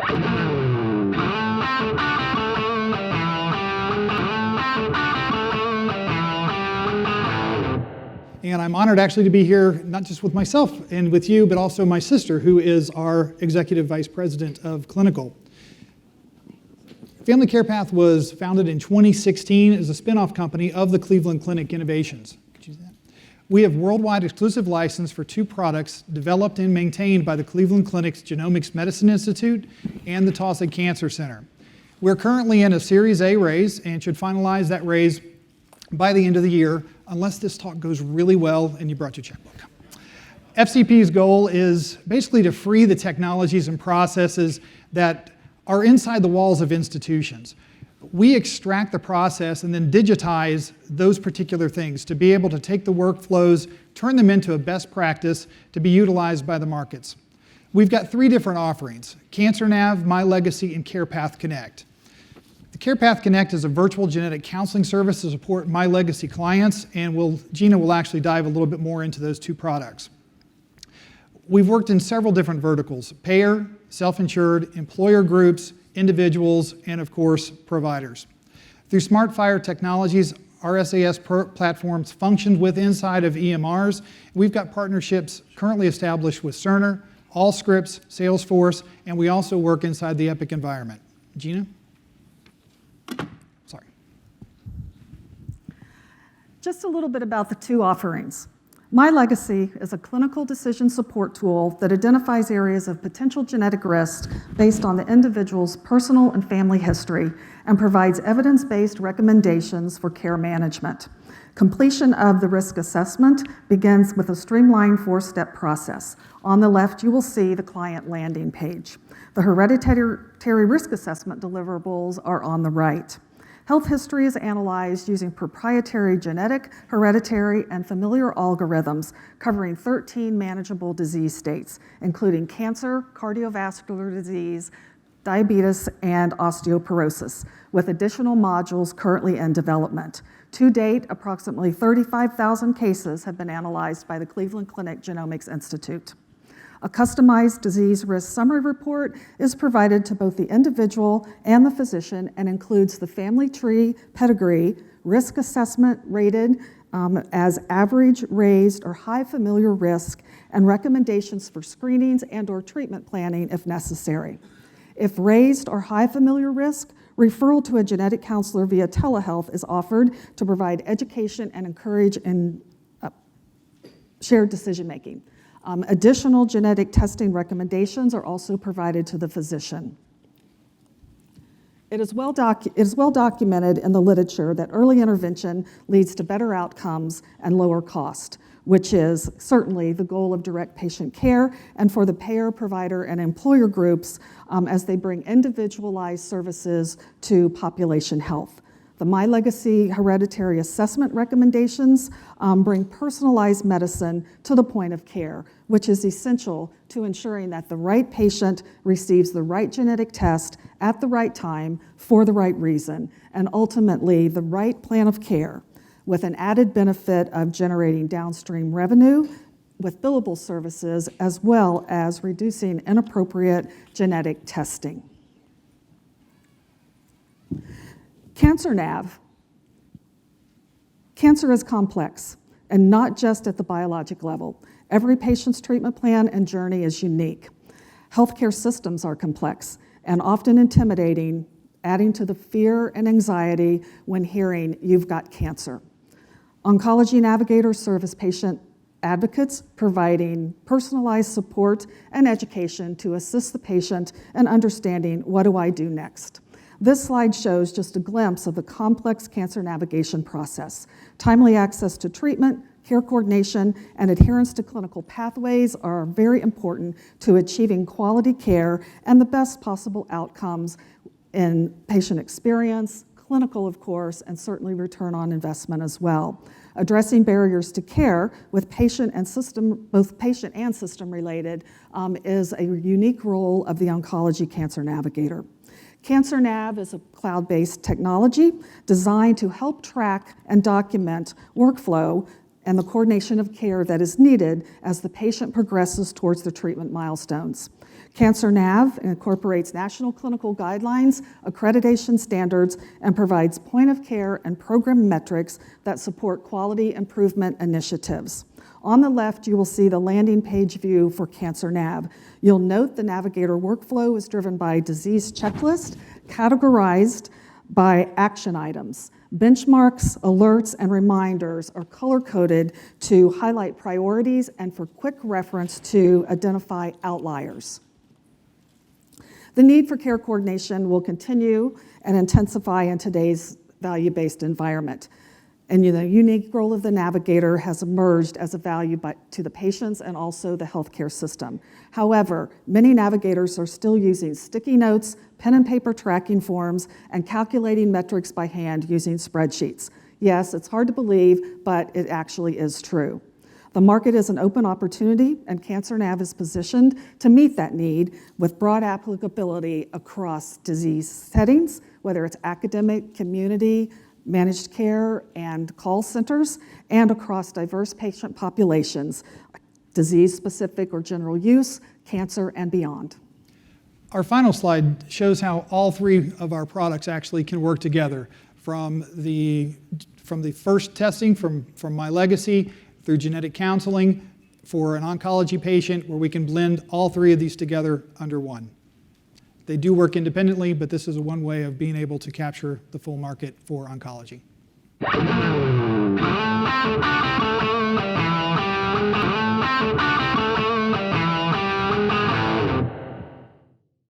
And I'm honored actually to be here, not just with myself and with you, but also my sister, who is our Executive Vice President of Clinical. Family Care Path was founded in 2016 as a spin-off company of the Cleveland Clinic Innovations. We have worldwide exclusive license for 2 products developed and maintained by the Cleveland Clinic's Genomics Medicine Institute and the Taussig Cancer Center. We're currently in a Series A raise and should finalize that raise by the end of the year, unless this talk goes really well and you brought your checkbook. FCP's goal is basically to free the technologies and processes that are inside the walls of institutions. We extract the process and then digitize those particular things to be able to take the workflows, turn them into a best practice to be utilized by the markets. We've got 3 different offerings: CancerNav, MyLegacy, and CarePath Connect. The CarePath Connect is a virtual genetic counseling service to support MyLegacy clients, and Gina will actually dive a little bit more into those 2 products. We've worked in several different verticals: payer, self-insured, employer groups, individuals, and of course, providers. Through SmartFire Technologies, our SAS platforms function inside of EMRs. We've got partnerships currently established with Cerner, Allscripts, Salesforce, and we also work inside the Epic environment. Gina? Sorry. Just a little bit about the 2 offerings. MyLegacy is a clinical decision support tool that identifies areas of potential genetic risk based on the individual's personal and family history and provides evidence-based recommendations for care management. Completion of the risk assessment begins with a streamlined 4-step process. On the left, you will see the client landing page. The hereditary risk assessment deliverables are on the right. Health history is analyzed using proprietary genetic, hereditary, and familiar algorithms covering 13 manageable disease states, including cancer, cardiovascular disease, diabetes, and osteoporosis, with additional modules currently in development. To date, approximately 35,000 cases have been analyzed by the Cleveland Clinic Genomics Institute. A customized disease risk summary report is provided to both the individual and the physician and includes the family tree pedigree, risk assessment rated as average, raised, or high familiar risk, and recommendations for screenings and/or treatment planning if necessary. If raised or high familiar risk, referral to a genetic counselor via telehealth is offered to provide education and encourage shared decision-making. Additional genetic testing recommendations are also provided to the physician. It is well documented in the literature that early intervention leads to better outcomes and lower cost, which is certainly the goal of direct patient care and for the payer, provider, and employer groups as they bring individualized services to population health. The MyLegacy hereditary assessment recommendations bring personalized medicine to the point of care, which is essential to ensuring that the right patient receives the right genetic test at the right time for the right reason, and ultimately the right plan of care, with an added benefit of generating downstream revenue with billable services, as well as reducing inappropriate genetic testing. CancerNav. Cancer is complex, and not just at the biologic level. Every patient's treatment plan and journey is unique. Healthcare systems are complex and often intimidating, adding to the fear and anxiety when hearing you've got cancer. Oncology navigators serve as patient advocates, providing personalized support and education to assist the patient in understanding, what do I do next? This slide shows just a glimpse of the complex cancer navigation process. Timely access to treatment, care coordination, and adherence to clinical pathways are very important to achieving quality care and the best possible outcomes in patient experience, clinical, of course, and certainly return on investment as well. Addressing barriers to care with patient and system, both patient and system related, is a unique role of the Oncology Cancer Navigator. CancerNav is a cloud-based technology designed to help track and document workflow and the coordination of care that is needed as the patient progresses towards the treatment milestones. CancerNav incorporates national clinical guidelines, accreditation standards, and provides point-of-care and program metrics that support quality improvement initiatives. On the left, you will see the landing page view for CancerNav. You'll note the navigator workflow is driven by disease checklist, categorized by action items. Benchmarks, alerts, and reminders are color-coded to highlight priorities and for quick reference to identify outliers. The need for care coordination will continue and intensify in today's value-based environment. And the unique role of the navigator has emerged as a value to the patients and also the healthcare system. However, many navigators are still using sticky notes, pen and paper tracking forms, and calculating metrics by hand using spreadsheets. Yes, it's hard to believe, but it actually is true. The market is an open opportunity, and CancerNav is positioned to meet that need with broad applicability across disease settings, whether it's academic, community, managed care, and call centers, and across diverse patient populations, disease-specific or general use, cancer, and beyond. Our final slide shows how all three of our products actually can work together, from the first testing from MyLegacy through genetic counseling for an oncology patient, where we can blend all three of these together under one. They do work independently, but this is one way of being able to capture the full market for oncology.